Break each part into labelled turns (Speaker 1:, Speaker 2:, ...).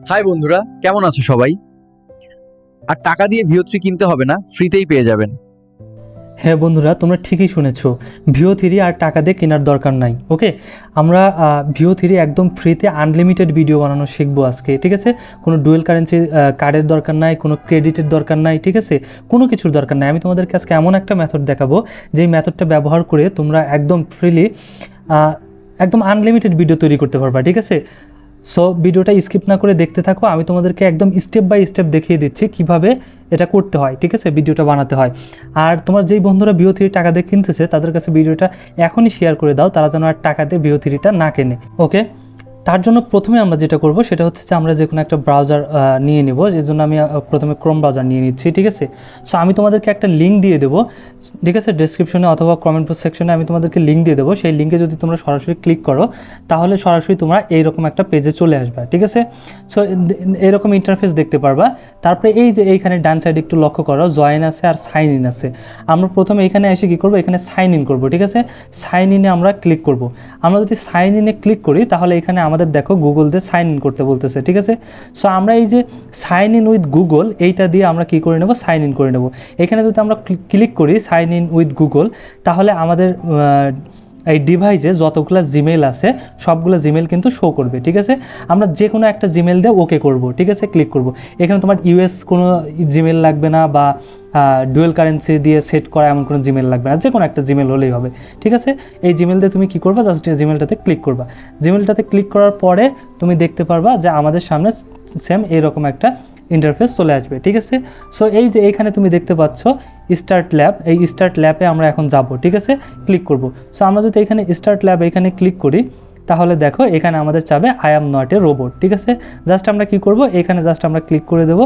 Speaker 1: High বন্ধুরা, কেমন আছো সবাই? আর টাকা দিয়ে ভিও3 কিনতে হবে না, ফ্রিতেই পেয়ে যাবেন।
Speaker 2: হ্যাঁ বন্ধুরা, তোমরা ঠিকই শুনেছো। ভিও3 আর টাকা দিয়ে কেনার দরকার নাই। ওকে, আমরা ভিও3 একদম ফ্রিতে আনলিমিটেড ভিডিও বানানো শিখবো আজকে, ঠিক আছে? কোনো ডুয়েল কারেন্সি কার্ডের দরকার নাই, কোনো ক্রেডিটের দরকার নাই, ঠিক আছে? কোনো কিছুর দরকার নাই। আমি তোমাদেরকে আজকে এমন একটা মেথড দেখাবো যেই মেথডটা ব্যবহার করে তোমরা একদম ফ্রিলি একদম আনলিমিটেড ভিডিও তৈরি করতে পারবা, ঠিক আছে? সো ভিডিওটা স্কিপ না করে দেখতে থাকো। আমি তোমাদেরকে একদম স্টেপ বাই স্টেপ দেখিয়ে দিচ্ছি কিভাবে এটা করতে হয়, ঠিক আছে? ভিডিওটা বানাতে হয়। আর তোমার যেই বন্ধুরা ভিও3 টাকা দিয়ে কিনতেছে তাদের কাছে ভিডিওটা এখনই শেয়ার করে দাও, তারা যেন আর টাকা দিয়ে ভিও3টা না কেনে। ওকে, তার জন্য প্রথমে আমরা যেটা করব সেটা হচ্ছে যে আমরা যে কোনো একটা ব্রাউজার নিয়ে নিব। যে জন্য আমি প্রথমে ক্রোম ব্রাউজার নিয়ে নিচ্ছি, ঠিক আছে? সো আমি তোমাদেরকে একটা লিঙ্ক দিয়ে দেবো, ঠিক আছে? ডেসক্রিপশনে অথবা কমেন্ট বক্স সেকশনে আমি তোমাদেরকে লিঙ্ক দিয়ে দেবো। সেই লিঙ্কে যদি তোমরা সরাসরি ক্লিক করো তাহলে সরাসরি তোমরা এইরকম একটা পেজে চলে আসবে, ঠিক আছে? সো এরকম ইন্টারফেস দেখতে পারবা। তারপরে এই যে এইখানে ডান সাইডে একটু লক্ষ্য করো, জয়েন আছে আর সাইন ইন আছে। আমরা প্রথমে এখানে এসে কী করবো, এখানে সাইন ইন করবো, ঠিক আছে? সাইন ইনে আমরা ক্লিক করব। আমরা যদি সাইন ইনে ক্লিক করি তাহলে এখানে আমাদের দেখো গুগল দিয়ে সাইন ইন করতে বলতেছে, ঠিক আছে? সো আমরা এই যে সাইন ইন উইথ গুগল এইটা দিয়ে আমরা কী করে নেব, সাইন ইন করে নেব। এখানে যদি আমরা ক্লিক করি সাইন ইন উইথ গুগল, তাহলে আমাদের এই ডিভাইসে যতগুলো জিমেল আছে সবগুলো জিমেল কিন্তু শো করবে, ঠিক আছে? আমরা যে কোনো একটা জিমেল দিয়ে ওকে করব, ঠিক আছে? ক্লিক করব। এখানে তোমার ইউএস কোনো জিমেল লাগবে না বা ডুয়েল কারেন্সি দিয়ে সেট করা এমন কোনো জিমেল লাগবে না, যে কোনো একটা জিমেল হলেই হবে, ঠিক আছে? এই জিমেল দিয়ে তুমি কী করবা, জাস্ট জিমেলটাতে ক্লিক করবা। জিমেলটাতে ক্লিক করার পরে তুমি দেখতে পারবা যে আমাদের সামনে সেম এরকম একটা ইন্টারফেস চলে আসবে, ঠিক আছে? সো এই যে এইখানে তুমি দেখতে পাচ্ছ স্টার্ট ল্যাব, এই স্টার্ট ল্যাবে আমরা এখন যাব, ঠিক আছে? ক্লিক করব। সো আমরা যদি এখানে স্টার্ট ল্যাব এখানে ক্লিক করি তাহলে দেখো এখানে আমাদের চাবে I am not a robot, ঠিক আছে? জাস্ট আমরা কি করব, এখানে জাস্ট আমরা ক্লিক করে দেবো।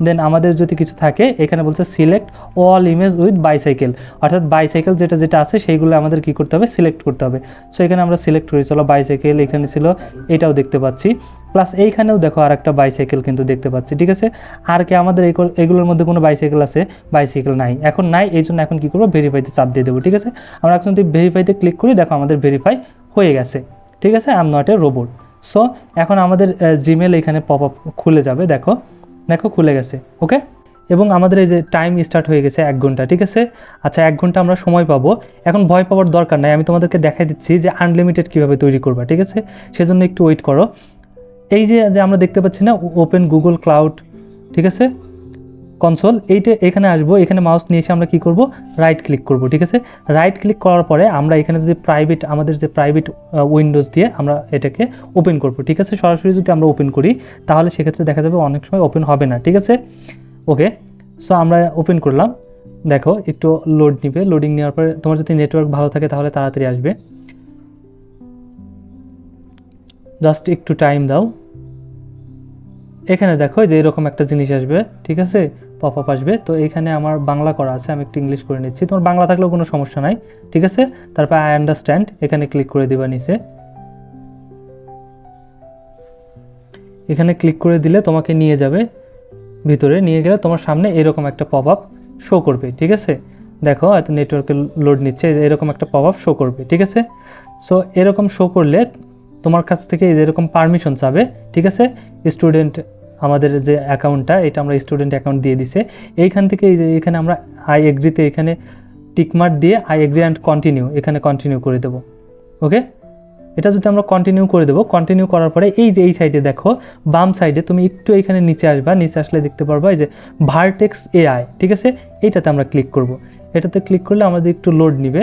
Speaker 2: দেন আমাদের যদি কিছু থাকে এখানে বলছে select all image with bicycle, অর্থাৎ বাইসাইকেল যেটা যেটা আছে সেইগুলো আমাদের কি করতে হবে, সিলেক্ট করতে হবে। সো এখানে আমরা সিলেক্ট করি, চলো বাইসাইকেল এখানে ছিল, এটাও দেখতে পাচ্ছি। প্লাস এইখানেও দেখো আর একটা বাইসাইকেল কিন্তু দেখতে পাচ্ছি, ঠিক আছে? আর কি আমাদের এগুলোর মধ্যে কোনো বাইসাইকেল আছে? বাইসাইকেল নাই, এখন নাই। এই জন্য এখন কী করবো, ভেরিফাইতে চাপ দিয়ে দেবো, ঠিক আছে? আমরা এখন যদি ভেরিফাইতে ক্লিক করি দেখো আমাদের ভেরিফাই হয়ে গেছে, ঠিক আছে? I am not a robot. So এখন আমাদের জিমেল এখানে পপ আপ খুলে যাবে, দেখো দেখো খুলে গেছে। ওকে, এবং আমাদের এই যে টাইম স্টার্ট হয়ে গেছে 1 ঘন্টা, ঠিক আছে? আচ্ছা, 1 ঘন্টা আমরা সময় পাবো। এখন ভয় পাওয়ার দরকার নাই, আমি তোমাদেরকে দেখাই দিচ্ছি যে আনলিমিটেড কীভাবে তৈরি করবা, ঠিক আছে? সেজন্য একটু ওয়েট করো। এই যে আমরা দেখতে পাচ্ছি না ওপেন গুগল ক্লাউড, ঠিক আছে? কনসোল, এইটা এখানে আসবো, এখানে মাউস নিয়ে এসে আমরা কী করব, রাইট ক্লিক করব, ঠিক আছে? রাইট ক্লিক করার পরে আমরা এখানে যদি প্রাইভেট, আমাদের যে প্রাইভেট উইন্ডোজ দিয়ে আমরা এটাকে ওপেন করব, ঠিক আছে? সরাসরি যদি আমরা ওপেন করি তাহলে সেক্ষেত্রে দেখা যাবে অনেক সময় ওপেন হবে না, ঠিক আছে? ওকে, সো আমরা ওপেন করলাম, দেখো একটু লোড নিবে। লোডিং নেওয়ার পরে তোমার যদি নেটওয়ার্ক ভালো থাকে তাহলে তাড়াতাড়ি আসবে, জাস্ট একটু টাইম দাও। এখানে দেখো যে এরকম একটা জিনিস আসবে, ঠিক আছে? পপ আপ আসবে। তো এখানে আমার বাংলা করা আছে, আমি একটু ইংলিশ করে নিচ্ছি। তোমার বাংলা থাকলেও কোনো সমস্যা নাই, ঠিক আছে? তারপর আই আন্ডারস্ট্যান্ড এখানে ক্লিক করে দিবা নিচে। এখানে ক্লিক করে দিলে তোমাকে নিয়ে যাবে ভিতরে, নিয়ে গেলে তোমার সামনে এরকম একটা পপ আপ শো করবে, ঠিক আছে? দেখো হয়তো নেটওয়ার্কে লোড নিচ্ছে, এরকম একটা পপ আপ শো করবে, ঠিক আছে? সো এরকম শো করলে তোমার কাছ থেকে এরকম পারমিশন চাবে, ঠিক আছে? স্টুডেন্ট, আমাদের যে অ্যাকাউন্টটা এটা আমরা স্টুডেন্ট অ্যাকাউন্ট দিয়ে দিছে। এইখান থেকে এই যে এখানে আমরা আই এগ্রিতে এখানে টিকমার্ক দিয়ে আই এগ্রি অ্যান্ড কন্টিনিউ, এখানে কন্টিনিউ করে দেবো। ওকে, এটা যদি আমরা কন্টিনিউ করে দেবো, কন্টিনিউ করার পরে এই যে এই সাইডে দেখো বাম সাইডে তুমি একটু এখানে নিচে আসবা, নিচে আসলে দেখতে পারবা এই যে ভার্টেক্স এআই, ঠিক আছে? এইটাতে আমরা ক্লিক করব। এটাতে ক্লিক করলে আমাদের একটু লোড নিবে।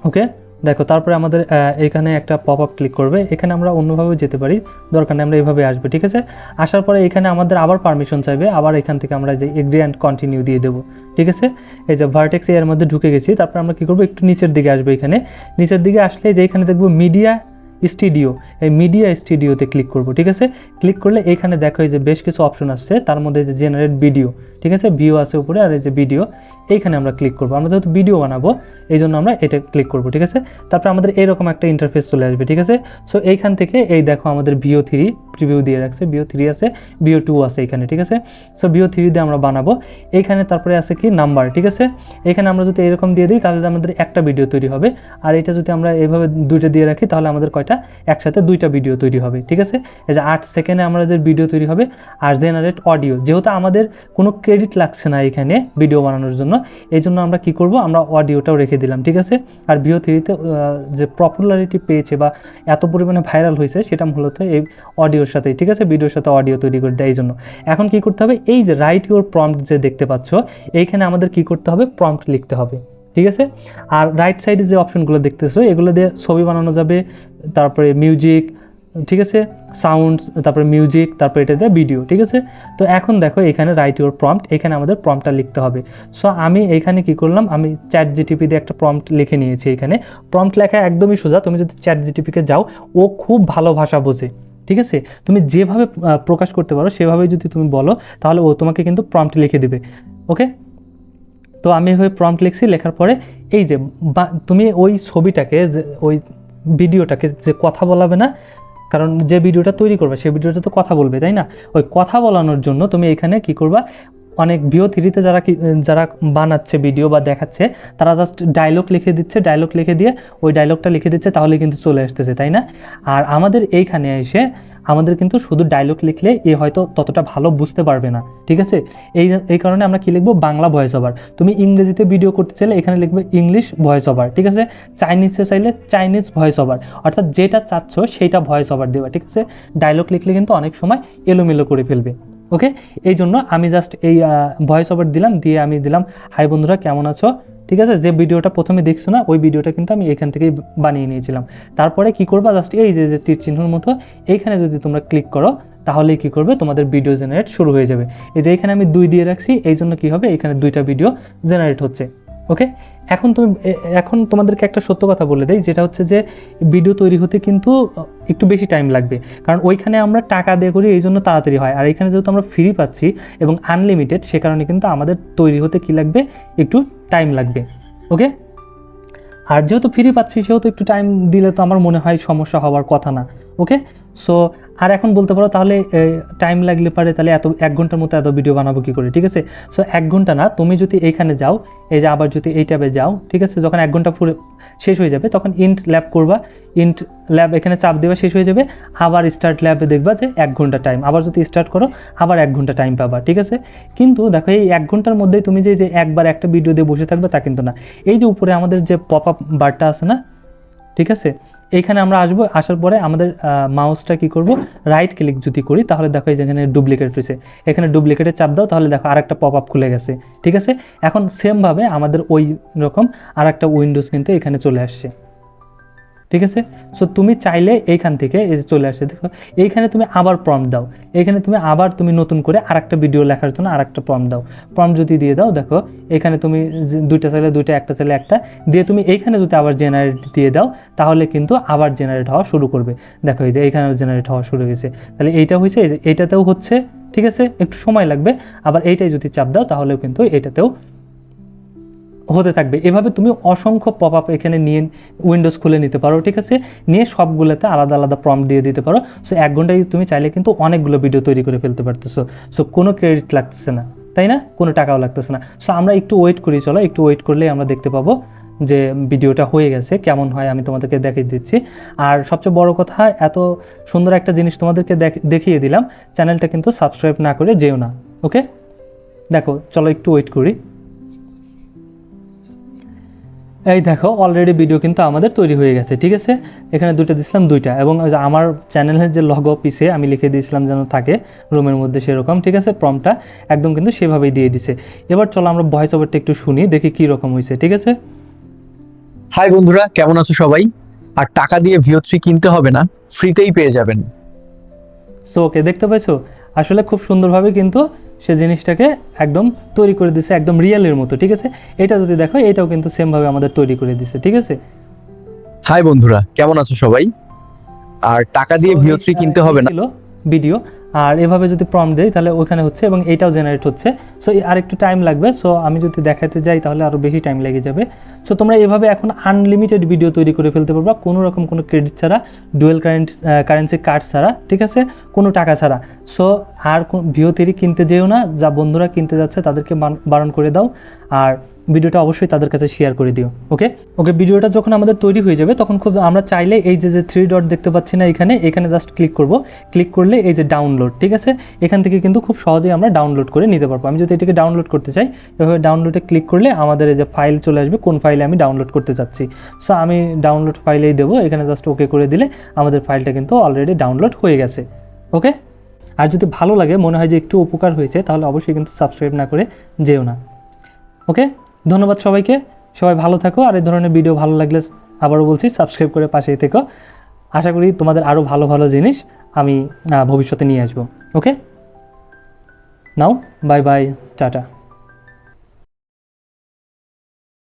Speaker 2: ওকে, দেখো তারপরে আমাদের এখানে একটা পপ আপ ক্লিক করবে। এখানে আমরা অন্যভাবে যেতে পারি, দরকার নেই, আমরা এইভাবে আসবে, ঠিক আছে? আসার পরে এখানে আমাদের আবার পারমিশন চাইবে, আবার এখান থেকে আমরা যে এগ্রি অ্যান্ড কন্টিনিউ দিয়ে দেবো, ঠিক আছে? এই যে ভার্টেক্স এর মধ্যে ঢুকে গেছি। তারপর আমরা কী করবো, একটু নিচের দিকে আসবো। এখানে নিচের দিকে আসলে যে এখানে দেখবো মিডিয়া স্টুডিও, এই মিডিয়া স্টুডিওতে ক্লিক করব, ঠিক আছে? ক্লিক করলে এখানে দেখো এই যে বেশ কিছু অপশন আসছে, তার মধ্যে যে জেনারেট ভিডিও, ঠিক আছে? ভিউ আছে উপরে, আর এই যে ভিডিও, এইখানে আমরা ক্লিক করবো। আমরা যেহেতু ভিডিও বানাবো এই জন্য আমরা এটা ক্লিক করবো, ঠিক আছে। তারপর আমাদের এরকম একটা ইন্টারফেস চলে আসবে, ঠিক আছে। সো এইখান থেকে এই দেখো আমাদের VO3 প্রিভিউ দিয়ে রাখছে, VO3 আছে, VO2 আছে এখানে, ঠিক আছে। সো VO3 দিয়ে আমরা বানাবো। এইখানে তারপরে আছে কি নাম্বার, ঠিক আছে। এখানে আমরা যদি এরকম দিয়ে দিই তাহলে আমাদের একটা ভিডিও তৈরি হবে, আর এটা যদি আমরা এইভাবে দুইটা দিয়ে রাখি তাহলে আমাদের কয়টা একসাথে দুইটা ভিডিও তৈরি হবে, ঠিক আছে। এই যে 8 সেকেন্ডে আমাদের ভিডিও তৈরি হবে। আর জেনারেট অডিও, যেহেতু আমাদের কোনো ক্রেডিট লাগছে না এখানে ভিডিও বানানোর জন্য, এই জন্য আমরা কি করব, আমরা অডিওটাও রেখে দিলাম, ঠিক আছে। আর VO3-তে যে পপুলারিটি পেয়েছে বা এত পরিমাণে ভাইরাল হয়েছে সেটা মূলত এই অডিওর সাথেই, ঠিক আছে, ভিডিওর সাথে অডিও তৈরি করে দেয়। এই জন্য এখন কি করতে হবে, এই যে রাইট ইউর প্রম্পট যে দেখতে পাচ্ছ এইখানে আমাদের কি করতে হবে, প্রম্পট লিখতে হবে, ঠিক আছে। আর রাইট সাইডে যে অপশনগুলো দেখতেছো এগুলো দিয়ে ছবি বানানো যাবে, তারপরে মিউজিক, ঠিক আছে, সাউন্ড, তারপরে মিউজিক, তারপরে এটা দিয়ে ভিডিও, ঠিক আছে। তো এখন দেখো এখানে রাইট ইউর প্রম্পট, এখানে আমাদের প্রম্পটটা লিখতে হবে। সো আমি এইখানে কি করলাম, আমি ChatGPT দিয়ে একটা প্রম্পট লিখে নিয়েছি। এখানে প্রম্পট লেখা একদমই সোজা, তুমি যদি ChatGPT-কে যাও ও খুব ভালো ভাষা বোঝে, ঠিক আছে। তুমি যেভাবে প্রকাশ করতে পারো সেভাবে যদি তুমি বলো তাহলে ও তোমাকে কিন্তু প্রম্পট লিখে দিবে, ওকে। তো আমি এভাবে প্রম্পট লিখছি, লেখার পরে এই যে তুমি ওই ছবিটাকে যে ওই ভিডিওটাকে যে কথা বলাবে না, কারণ যে ভিডিওটা তৈরি করবে সেই ভিডিওটা তো কথা বলবে, তাই না। ওই কথা বলানোর জন্য তুমি এখানে কি করবা, অনেক VO3-তে যারা বানাচ্ছে ভিডিও বা দেখাচ্ছে তারা জাস্ট ডায়লগ লিখে দিচ্ছে, ডায়লগ লিখে দিয়ে ওই ডায়লগটা লিখে দিচ্ছে তাহলে কিন্তু চলে আসতেছে, তাই না। আর আমাদের এইখানে এসে আমাদের কিন্তু শুধু ডায়লগ লিখলে এ হয়তো ততটা ভালো বুঝতে পারবে না, ঠিক আছে। এই কারণে আমরা কি লিখবো, বাংলা ভয়েস ওভার। তুমি ইংরেজিতে ভিডিও করতে চাইলে এখানে লিখবে ইংলিশ ভয়েস ওভার, ঠিক আছে। চাইনিজে চাইলে চাইনিজ ভয়েস ওভার, অর্থাৎ যেটা চাচ্ছ সেইটা ভয়েস ওভার দেবা, ঠিক আছে। ডায়লগ লিখলে কিন্তু অনেক সময় এলোমেলো করে ফেলবে, ওকে। এই জন্য আমি জাস্ট এই ভয়েস ওভার দিলাম, দিয়ে আমি দিলাম হাই বন্ধুরা কেমন আছো, ঠিক আছে। যে ভিডিওটা প্রথমে দেখছো না ওই ভিডিওটা কিন্তু আমি এখান থেকেই বানিয়ে নিয়েছিলাম। তারপরে কি করবা, জাস্ট এই যে তীর চিহ্নের মতো এইখানে যদি তোমরা ক্লিক করো তাহলে কি করবে, তোমাদের ভিডিও জেনারেট শুরু হয়ে যাবে। এই যে এখানে আমি 2 দিয়ে রাখছি, এই জন্য কি হবে, এখানে 2টা ভিডিও জেনারেট হচ্ছে, ওকে। এখন তোমাদেরকে একটা সত্য কথা বলে দেই, যেটা হচ্ছে যে ভিডিও তৈরি হতে কিন্তু একটু বেশি টাইম লাগবে, কারণ ওইখানে আমরা টাকা দিয়ে করি এই জন্য তাড়াতাড়ি হয়। আর এখানে যেহেতু আমরা ফ্রি পাচ্ছি এবং আনলিমিটেড, সে কারণে কিন্তু আমাদের তৈরি হতে কি লাগবে, একটু টাইম লাগবে, ওকে। আর যেহেতু ফ্রি পাচ্ছি সেহেতু একটু টাইম দিলে তো আমার মনে হয় সমস্যা হওয়ার কথা না, ওকে। সো আর এখন বলতে পারো তাহলে টাইম লাগলে পারে তাহলে 1 ঘন্টার মতো এত ভিডিও বানাবো কী করে, ঠিক আছে। সো 1 ঘন্টা না, তুমি যদি এইখানে যাও, এই যে আবার যদি এই ট্যাবে যাও, ঠিক আছে, যখন 1 ঘন্টা পুরো শেষ হয়ে যাবে তখন ইন্ট ল্যাব করবা, ইন্ট ল্যাব এখানে চাপ দেবা, শেষ হয়ে যাবে, আবার স্টার্ট ল্যাবে দেখবা যে 1 ঘন্টা টাইম, আবার যদি স্টার্ট করো আবার 1 ঘন্টা টাইম পাবা, ঠিক আছে। কিন্তু দেখো এই 1 ঘন্টার মধ্যেই তুমি যে একবার একটা ভিডিও দিয়ে বসে থাকবে তা কিন্তু না। এই যে উপরে আমাদের যে পপ আপ বারটা আছে না, ঠিক আছে, এইখানে আমরা আসবো, আসার পরে আমাদের মাউসটা কি করব, রাইট ক্লিক যদি করি তাহলে দেখো এই যেখানে ডুপ্লিকেট রয়েছে, এখানে ডুপ্লিকেটে চাপ দাও তাহলে দেখো আরেকটা পপ আপ খুলে গেছে, ঠিক আছে। এখন সেমভাবে আমাদের ওই রকম আরেকটা উইন্ডোজ কিন্তু এখানে চলে আসছে, ঠিক আছে। সো তুমি চাইলে এইখান থেকে এই যে চলে আসছে, দেখো এইখানে তুমি আবার প্রম্পট দাও, এইখানে তুমি নতুন করে আরেকটা ভিডিও লেখার জন্য আরেকটা প্রম্পট দাও। প্রম্পট যদি দিয়ে দাও, দেখো এখানে তুমি 2টা চাইলে 2টা, একটা চাইলে একটা দিয়ে তুমি এইখানে যদি আবার জেনারেট দিয়ে দাও তাহলে কিন্তু আবার জেনারেট হওয়া শুরু করবে। দেখো এই যে এইখানেও জেনারেট হওয়া শুরু হয়েছে, তাহলে এইটা হয়েছে, এই যে এইটাতেও হচ্ছে, ঠিক আছে, একটু সময় লাগবে। আবার এইটাই যদি চাপ দাও তাহলেও কিন্তু এটাতেও হতে থাকবে। এভাবে তুমি অসংখ্য পপ আপ এখানে নিয়ে উইন্ডোজ খুলে নিতে পারো, ঠিক আছে, নিয়ে সবগুলোতে আলাদা আলাদা প্রম্পট দিয়ে দিতে পারো। সো 1 ঘন্টায় তুমি চাইলে কিন্তু অনেকগুলো ভিডিও তৈরি করে ফেলতে পারতেছো। সো কোনো ক্রেডিট লাগতেছে না, তাই না, কোনো টাকাও লাগতেছে না। সো আমরা একটু ওয়েট করি, চলো একটু ওয়েট করলেই আমরা দেখতে পাবো যে ভিডিওটা হয়ে গেছে, কেমন হয় আমি তোমাদেরকে দেখিয়ে দিচ্ছি। আর সবচেয়ে বড় কথা, এত সুন্দর একটা জিনিস তোমাদেরকে দেখিয়ে দিলাম, চ্যানেলটা কিন্তু সাবস্ক্রাইব না করে যেও না, ওকে। দেখো চলো একটু ওয়েট করি। এই দেখো অলরেডি ভিডিও কিন্তু আমাদের তৈরি হয়ে গেছে, ঠিক আছে। এখানে 2টা দিয়েছিলাম, 2টা, এবং আমার চ্যানেলের যে লগো পিছে আমি লিখে দিয়েছিলাম যেন থাকে রুমের মধ্যে সেরকম, ঠিক আছে। প্রম্পটটা একদম কিন্তু সেভাবেই দিয়ে দিছে। এবার চলো আমরা ভয়েস ওভারটা একটু শুনি, দেখি কী রকম হয়েছে, ঠিক আছে।
Speaker 1: হাই বন্ধুরা, কেমন আছো সবাই? আর টাকা দিয়ে VO3 কিনতে হবে না, ফ্রিতেই পেয়ে যাবেন।
Speaker 2: সো ওকে, দেখতে পাচ্ছো আসলে খুব সুন্দরভাবে কিন্তু সে জিনিসটাকে একদম তৈরি করে দিছে, একদম রিয়েলের মতো, ঠিক আছে। এটা যদি দেখো এটাও কিন্তু সেমভাবে আমাদের তৈরি করে দিছে, ঠিক আছে।
Speaker 1: হাই বন্ধুরা, কেমন আছো সবাই? আর টাকা দিয়ে VO3 কিনতে হবে না
Speaker 2: ভিডিও, আর এভাবে যদি প্রম্পট দেই তাহলে ওখানে হচ্ছে এবং এইটাও জেনারেট হচ্ছে। সো আর একটু টাইম লাগবে, সো আমি যদি দেখাতে যাই তাহলে আরও বেশি টাইম লেগে যাবে। সো তোমরা এভাবে এখন আনলিমিটেড ভিডিও তৈরি করে ফেলতে পারবা কোনো রকম কোনো ক্রেডিট ছাড়া, ডুয়েল কারেন্সি কার্ড ছাড়া, ঠিক আছে, কোনো টাকা ছাড়া। সো আর ভিও থ্রি কিনতে যেও না, যা বন্ধুরা কিনতে যাচ্ছে তাদেরকে বারণ করে দাও, আর ভিডিওটা অবশ্যই তাদের কাছে শেয়ার করে দিও। ওকে, ভিডিওটা যখন আমাদের তৈরি হয়ে যাবে তখন আমরা চাইলে এই যে 3 ডট দেখতে পাচ্ছি না এখানে জাস্ট ক্লিক করব। ক্লিক করলে এই যে ডাউনলোড, ঠিক আছে, এখান থেকে কিন্তু খুব সহজেই আমরা ডাউনলোড করে নিতে পারবো। আমি যদি এটাকে ডাউনলোড করতে চাই, এভাবে ডাউনলোডে ক্লিক করলে আমাদের এই যে ফাইল চলে আসবে, কোন ফাইলে আমি ডাউনলোড করতে চাচ্ছি। সো আমি ডাউনলোড ফাইলেই দেবো, এখানে জাস্ট ওকে করে দিলে আমাদের ফাইলটা কিন্তু অলরেডি ডাউনলোড হয়ে গেছে। ওকে, আর যদি ভালো লাগে, মনে হয় যে একটু উপকার হয়েছে, তাহলে অবশ্যই কিন্তু সাবস্ক্রাইব না করে যেও না। ওকে, ধন্যবাদ সবাইকে, সবাই ভালো থাকো। আর এই ধরনের ভিডিও ভালো লাগলে আবারও বলছি সাবস্ক্রাইব করে পাশেই থেকো। আশা করি তোমাদের আরও ভালো ভালো জিনিস আমি ভবিষ্যতে নিয়ে আসবো। ওকে, নাও বাই বাই, টাটা।